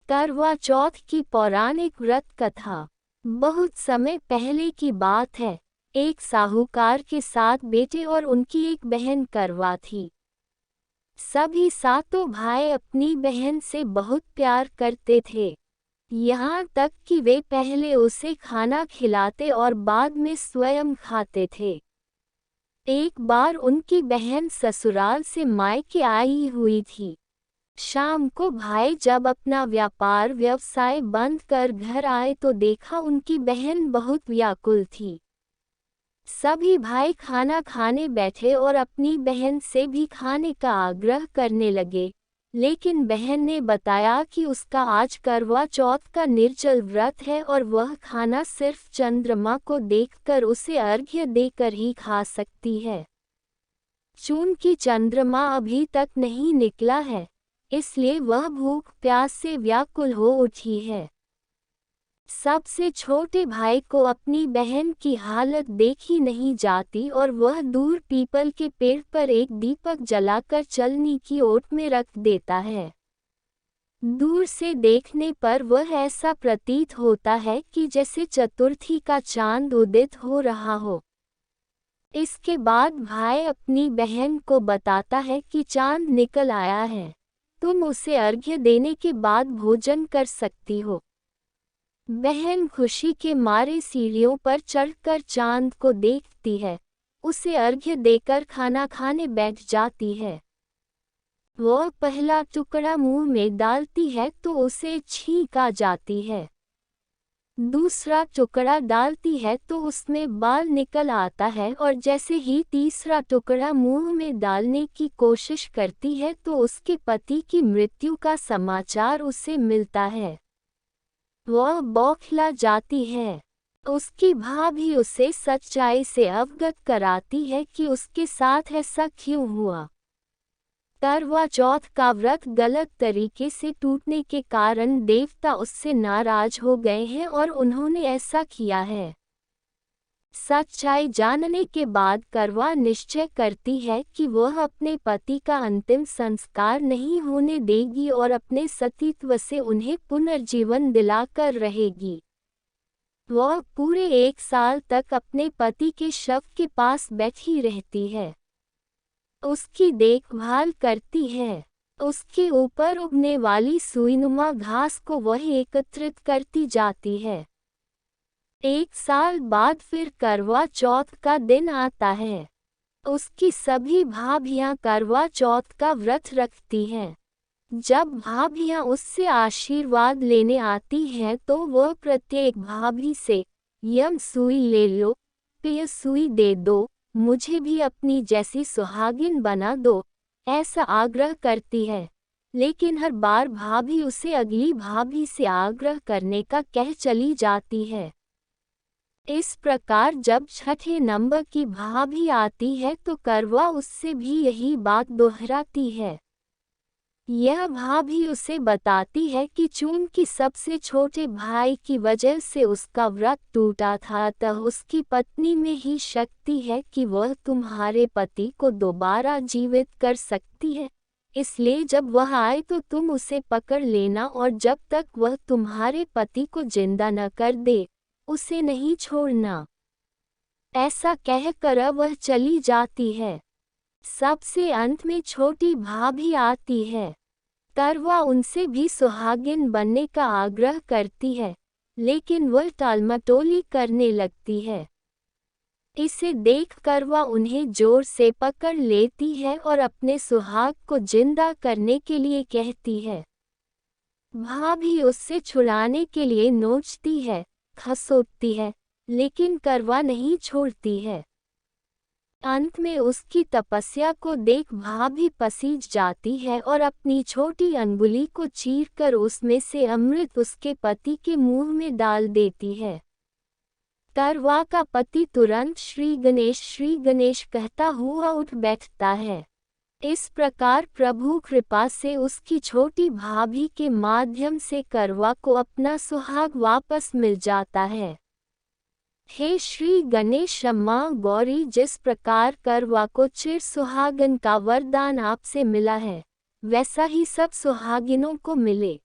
करवा चौथ की पौराणिक व्रत कथा। बहुत समय पहले की बात है। एक साहूकार के 7 बेटे और उनकी एक बहन करवा थी। सभी सातों भाई अपनी बहन से बहुत प्यार करते थे, यहाँ तक कि वे पहले उसे खाना खिलाते और बाद में स्वयं खाते थे। एक बार उनकी बहन ससुराल से मायके आई हुई थी। शाम को भाई जब अपना व्यवसाय बंद कर घर आए तो देखा उनकी बहन बहुत व्याकुल थी। सभी भाई खाना खाने बैठे और अपनी बहन से भी खाने का आग्रह करने लगे, लेकिन बहन ने बताया कि उसका आज करवा चौथ का निर्जल व्रत है और वह खाना सिर्फ चंद्रमा को देखकर उसे अर्घ्य देकर ही खा सकती है। चूंकि चंद्रमा अभी तक नहीं निकला है, इसलिए वह भूख प्यास से व्याकुल हो उठी है। सबसे छोटे भाई को अपनी बहन की हालत देखी नहीं जाती और वह दूर पीपल के पेड़ पर एक दीपक जलाकर चलनी की ओट में रख देता है। दूर से देखने पर वह ऐसा प्रतीत होता है कि जैसे चतुर्थी का चांद उदित हो रहा हो। इसके बाद भाई अपनी बहन को बताता है कि चांद निकल आया है, तुम उसे अर्घ्य देने के बाद भोजन कर सकती हो। बहन खुशी के मारे सीढ़ियों पर चढ़कर चांद को देखती है, उसे अर्घ्य देकर खाना खाने बैठ जाती है। वह पहला टुकड़ा मुंह में डालती है तो उसे छींक आ जाती है। दूसरा टुकड़ा डालती है तो उसमें बाल निकल आता है और जैसे ही तीसरा टुकड़ा मुंह में डालने की कोशिश करती है तो उसके पति की मृत्यु का समाचार उसे मिलता है। वह बौखला जाती है। उसकी भाभी उसे सच्चाई से अवगत कराती है कि उसके साथ ऐसा क्यों हुआ। करवा चौथ का व्रत गलत तरीके से टूटने के कारण देवता उससे नाराज हो गए हैं और उन्होंने ऐसा किया है। सच्चाई जानने के बाद करवा निश्चय करती है कि वह अपने पति का अंतिम संस्कार नहीं होने देगी और अपने सतीत्व से उन्हें पुनर्जीवन दिलाकर रहेगी। वह पूरे 1 साल तक अपने पति के शव के पास बैठी रहती है, उसकी देखभाल करती है। उसके ऊपर उगने वाली सुईनुमा घास को वह एकत्रित करती जाती है। 1 साल बाद फिर करवा चौथ का दिन आता है। उसकी सभी भाभियां करवा चौथ का व्रत रखती हैं। जब भाभियां उससे आशीर्वाद लेने आती हैं तो वह प्रत्येक भाभी से यम सुई ले लो, पिय सुई दे दो, मुझे भी अपनी जैसी सुहागिन बना दो, ऐसा आग्रह करती है। लेकिन हर बार भाभी उसे अगली भाभी से आग्रह करने का कह चली जाती है। इस प्रकार जब छठे नंबर की भाभी आती है तो करवा उससे भी यही बात दोहराती है। यह भाभी उसे बताती है कि चूंकि सबसे छोटे भाई की वजह से उसका व्रत टूटा था, अतः उसकी पत्नी में ही शक्ति है कि वह तुम्हारे पति को दोबारा जीवित कर सकती है। इसलिए जब वह आए तो तुम उसे पकड़ लेना और जब तक वह तुम्हारे पति को जिंदा न कर दे, उसे नहीं छोड़ना। ऐसा कहकर वह चली जाती है। सबसे अंत में छोटी भाभी आती है। करवा उनसे भी सुहागिन बनने का आग्रह करती है, लेकिन वह टालमटोली करने लगती है। इसे देख करवा उन्हें जोर से पकड़ लेती है और अपने सुहाग को जिंदा करने के लिए कहती है। भाभी उससे छुड़ाने के लिए नोचती है, खसोटती है, लेकिन करवा नहीं छोड़ती है। अंत में उसकी तपस्या को देख भाभी पसीज जाती है और अपनी छोटी अंगुली को चीरकर उसमें से अमृत उसके पति के मुंह में डाल देती है। करवा का पति तुरंत श्री गणेश कहता हुआ उठ बैठता है। इस प्रकार प्रभु कृपा से उसकी छोटी भाभी के माध्यम से करवा को अपना सुहाग वापस मिल जाता है। हे श्री गणेश मां गौरी, जिस प्रकार करवा को चिर सुहागन का वरदान आपसे मिला है, वैसा ही सब सुहागिनों को मिले।